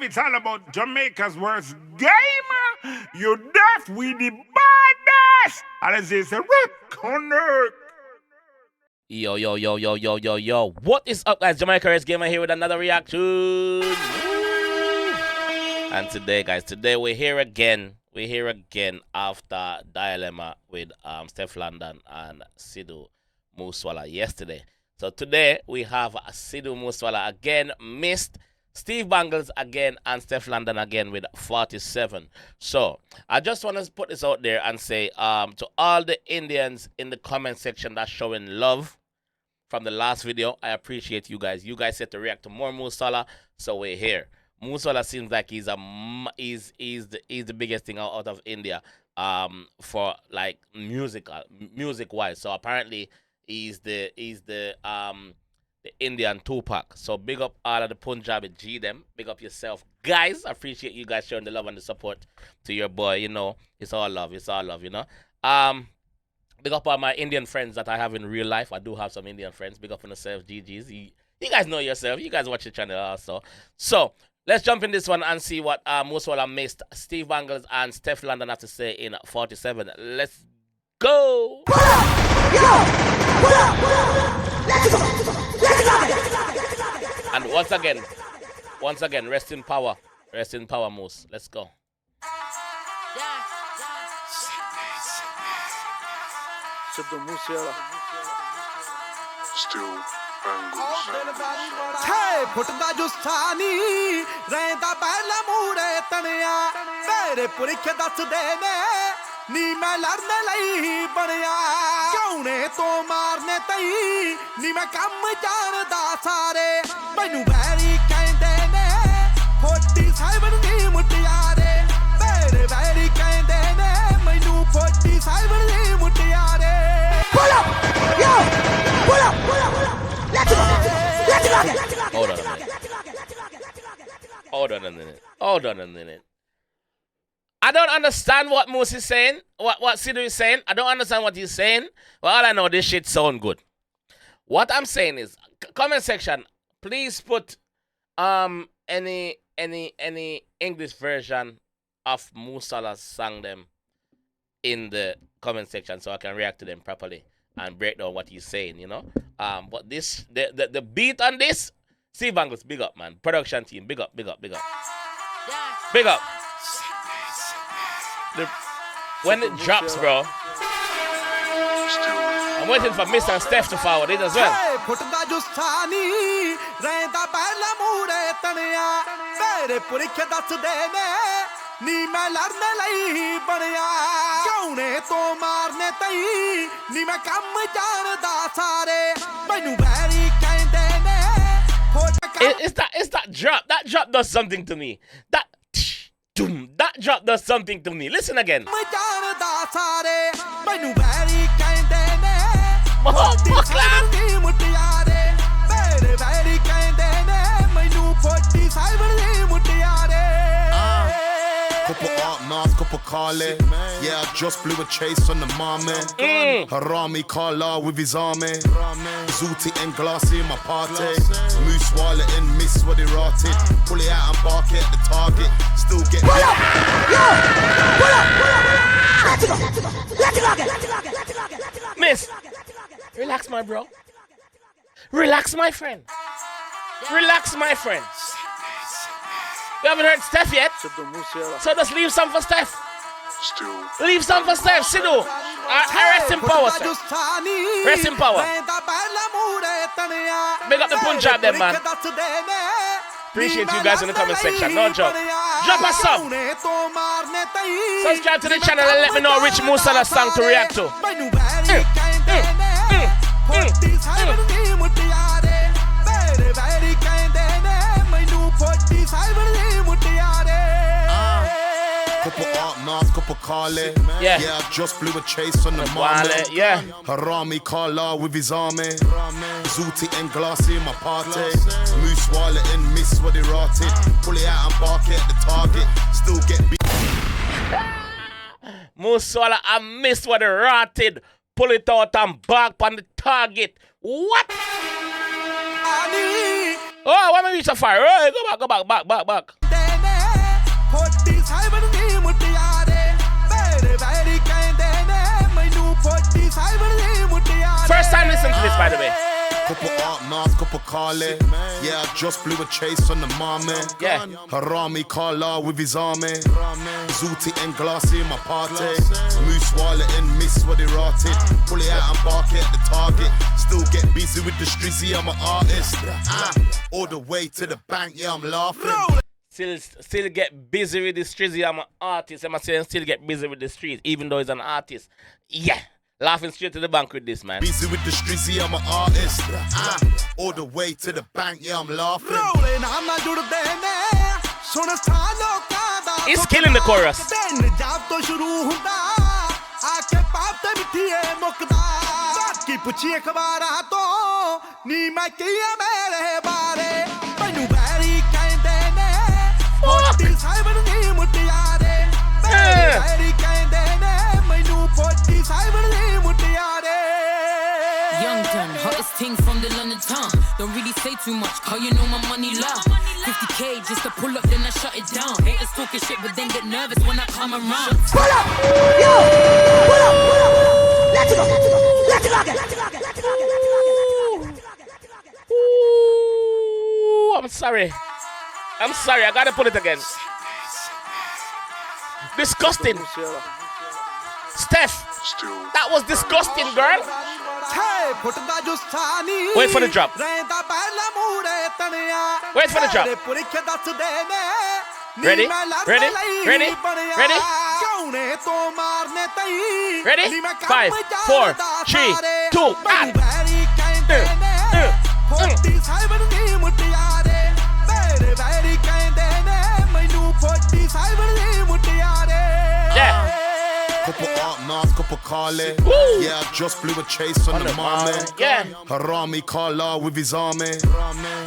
it's all about Jamaica's worst game. You deaf, we the baddest. And as they say, connect. Yo. What is up, guys? JAMAICA'S Gamer here with another reaction. And today, guys, we're here again. We're here again after Dilemma with Stefflon and Sidhu Moosewala yesterday. So today we have Sidhu Moosewala again, missed Steve Banglez again, and Stefflon again with 47. So I just want to put this out there and say to all the Indians in the comment section that's showing love from the last video, I appreciate you guys. You guys said to react to more Moosewala, so we're here. Moosewala seems like he's the biggest thing out of India for like music wise. So apparently he's the Indian Tupac. So big up all of the Punjabi G them. Big up yourself, guys. I appreciate you guys showing the love and the support to your boy. You know, it's all love. It's all love. You know. Big up all my Indian friends that I have in real life. I do have some Indian friends. Big up on yourself, GGs. You guys know yourself. You guys watch the channel also. So let's jump in this one and see what Moosewala missed Steve Banglez and Stefflon have to say in 47. Let's go. And once again, rest in power, Moose. Let's go. Sidhu Moosewala. Still Banglez. Hey, phutda justani, rehda pehla moore taniya, mere purikh dasde ne, ni main ladne lai baniya, kaune to marne tai, ni main kam jaanda sare, mainu veri kende ne, 47 ni mutiyare, mere veri kende ne, mainu 47 ni mutiyare. Pull up, yo, pull up. Let's go. Hold on a minute. I don't understand what Moose is saying, what Sidhu is saying. I don't understand what he's saying. But all I know, this shit sound good. What I'm saying is, comment section, please put any English version of Moosewala's song them in the comment section so I can react to them properly and break down what he's saying, you know. But this the beat on this, Steve Banglez, big up, man. Production team, big up. Big up. When it drops, bro, I'm waiting for Mr. and Steph to forward it as well. Ni main ladne lai baniya, kaune to marne tai, ni main kam jaanda sare, mainu veri kende ne. It's that drop. That drop does something to me. That drop does something to me. Listen again. Jaanda sare, mainu veri kende ne. Oh, fuck that. Mere veri kende ne, mainu 47 ni mutiyare. Couple art mask, couple Kale. Yeah, I just blew a chase on the marmot. Harami Kala with his army. Zooty and Glassy in my party. Moosewala and Miss what he rotted. Pull it out and bark it at the target. Still get Pull up! Let's go! Miss, relax, my bro. Relax, my friend. Relax, my friend. We haven't heard Steph yet, so just leave some for Steph. still. Leave some for Steph, Sidhu. Rest in power, Steph. Rest in power. Big up the Punjab then, man. Appreciate you guys in the comment section. No joke. Drop a song. Subscribe to the channel and let me know which Moosewala song to react to. Couple art mask, couple Kale. Yeah. Yeah, I just blew a chase on the marmot. Yeah. Harami Kala with his army. Zooty and Glassy in my party. Moosewala and Miss what he rotted. Pull it out and bark it at the target. Still get beat. Moosewala and Miss what he rotted. Pull it out and bark on the target. What? Oh, why am I reach so far? Oh, go back. 47 ਨੀ ਮੁਟਿਆਰੇ ਮੇਰੇ very ਕਹਿੰਦੇ ਨੇ ਮੈਨੂੰ 47 ਨੀ ਮੁਟਿਆਰੇ First time listening to this, by the way. Couple art Nas, couple Kale. Yeah, I just blew a chase on the mommy. Yeah. Harami Kala with his army. Zooty and Glassy in my party. Moose Wallet and Miss what they rotted. Pull it out and bark it at the target. Still get busy with the strizzy, I'm an artist. All the way to the bank, yeah, I'm laughing. Still get busy with the streets. I'm an artist. I'm saying still get busy with the streets, even though he's an artist. Yeah. Laughing straight to the bank with this, man. Busy with the strizzy, I'm an artist. All the way to the bank, yeah, I'm laughing. He's killing the chorus. Young Dun, hottest thing from the London town. Don't really say too much, cause you know my money loud. 50k just to pull up, then I shut it down. Haters talking shit, but then get nervous when I come around. Pull up! Yo! Pull up! Pull up! Let's go! Let's go! Let's go! Ooh, I'm sorry. I gotta put it again. Disgusting. Steph, that was disgusting, girl. Wait for the drop. Wait for the drop. Ready? Ready? Ready? Ready? Ready? 5, 4, 3, 2, and. Yeah. Couple art Nas, couple Kale. Yeah, I just blew a chase on the mommy. Yeah. Harami Kala with his army.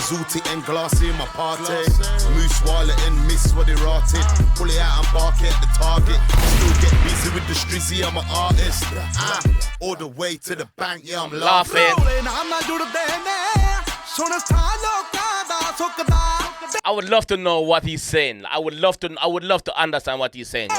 Zooty and Glassy in my party. Moose Wallet and Miss what they rotted. Pull it out and bark it at the target. Still get busy with the strizzy, I'm an artist. All the way to the bank, yeah, I'm laughing. I would love to know what he's saying. I would love to understand what he's saying.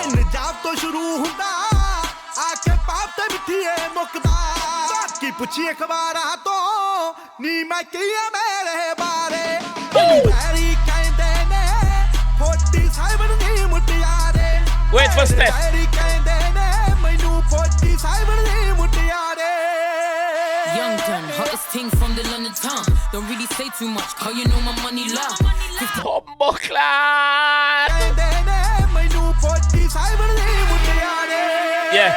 Wait for Steph. Young Dun, hottest thing from the London town. Don't really say too much, cause you know my money loud. Yeah.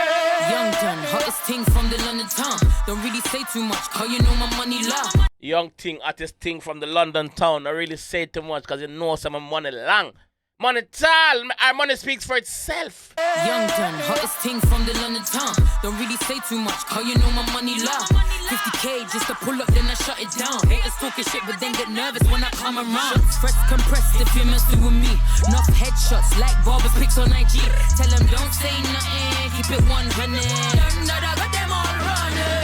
Young Dun, hottest thing from the London town. Don't really say too much, cause you know my money loud. Young thing, hottest thing from the London town. I really say too much because you know some money long. Money tall, our money speaks for itself. Young Dun, hottest thing from the London town. Don't really say too much, cause you know my money loud. 50k just to pull up, then I shut it down. Haters talking shit, but then get nervous when I come around. Fresh compressed if you're messing with me. Enough headshots like barbers pics on IG. Tell them don't say nothing, keep it 100. I got them all running.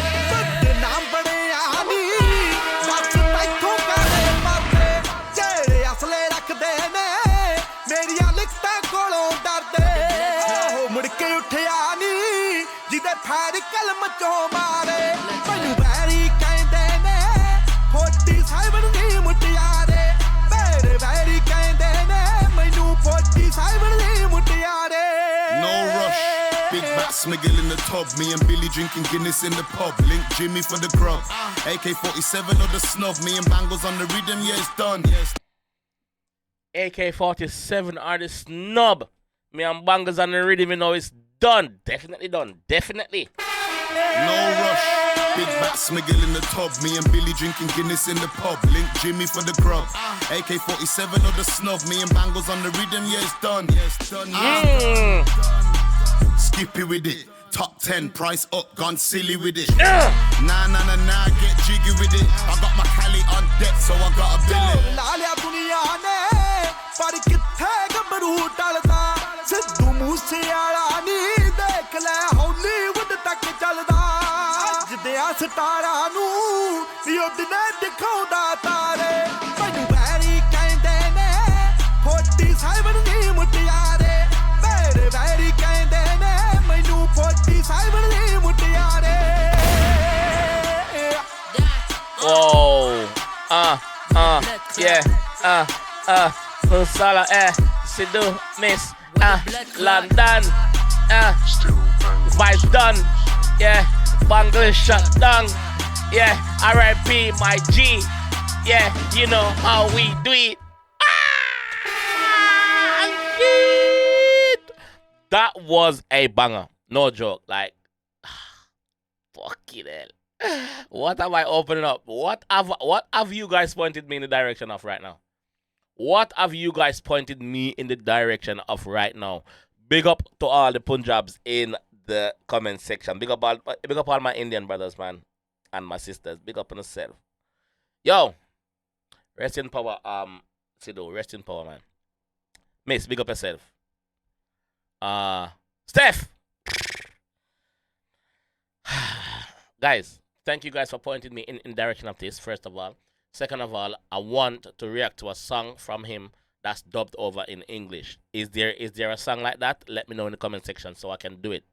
Smiggle in the tub, me and Billy drinking Guinness in the pub. Link Jimmy for the grub. AK-47 or the snub. Me and Banglez on the rhythm, yeah, it's done. AK-47 are the snub. Me and Banglez on the rhythm, you know it's done. Definitely done. Definitely. No rush. Big bat smiggle in the tub. Me and Billy drinking Guinness in the pub. Link Jimmy for the grub. AK-47 or the snub. Me and Banglez on the rhythm, yeah, it's done. Yeah, it's done. Skippy with it. Top 10, price up, gone silly with it. Nah, get jiggy with it. I got my Cali on deck, so I got a billet. Sidhu Moosewala ni dekh le Hollywood tak chalda jidya stara nu yod ne dikhaunda tare manu bari kende ne 47 47 ਮੁਟਿਆਰੇ ਮੇਰੇ very ਕਹਿੰਦੇ ਨੇ ਮੈਨੂੰ 47 ਮੁਟਿਆਰੇ Whoa, yeah, Musala, Sidhu, Miss, London, Vice done, yeah, Banglez shut down, yeah, R.I.P. my G, yeah, you know how we do it. Shit. That was a banger, no joke, like, fucking hell. What am I opening up? What have you guys pointed me in the direction of right now? What have you guys pointed me in the direction of right now? Big up to all the Punjabs in the comment section. Big up all my Indian brothers, man, and my sisters. Big up on yourself. Yo, rest in power, Sidhu, rest in power, man. Miss, big up yourself. Steph. Guys, thank you guys for pointing me in direction of this, first of all. Second of all, I want to react to a song from him that's dubbed over in English. Is there a song like that? Let me know in the comment section so I can do it.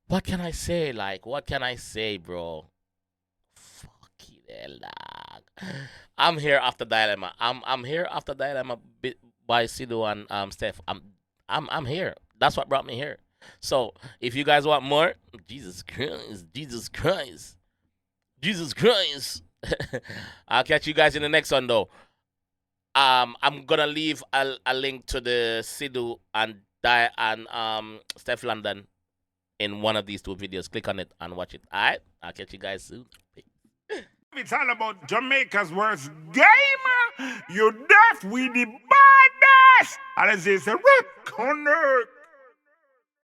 What can I say? Like, what can I say, bro? Fucking hell, dog. I'm here after Dilemma. I'm here after Dilemma by Sidhu and Steph. I'm here. That's what brought me here. So, if you guys want more, Jesus Christ. I'll catch you guys in the next one, though. I'm gonna leave a link to the Sidhu and Stefflon in one of these two videos. Click on it and watch it. Alright? I'll catch you guys soon. It's all about Jamaica's worst game. You deaf with the baddest. And it's a rip corner.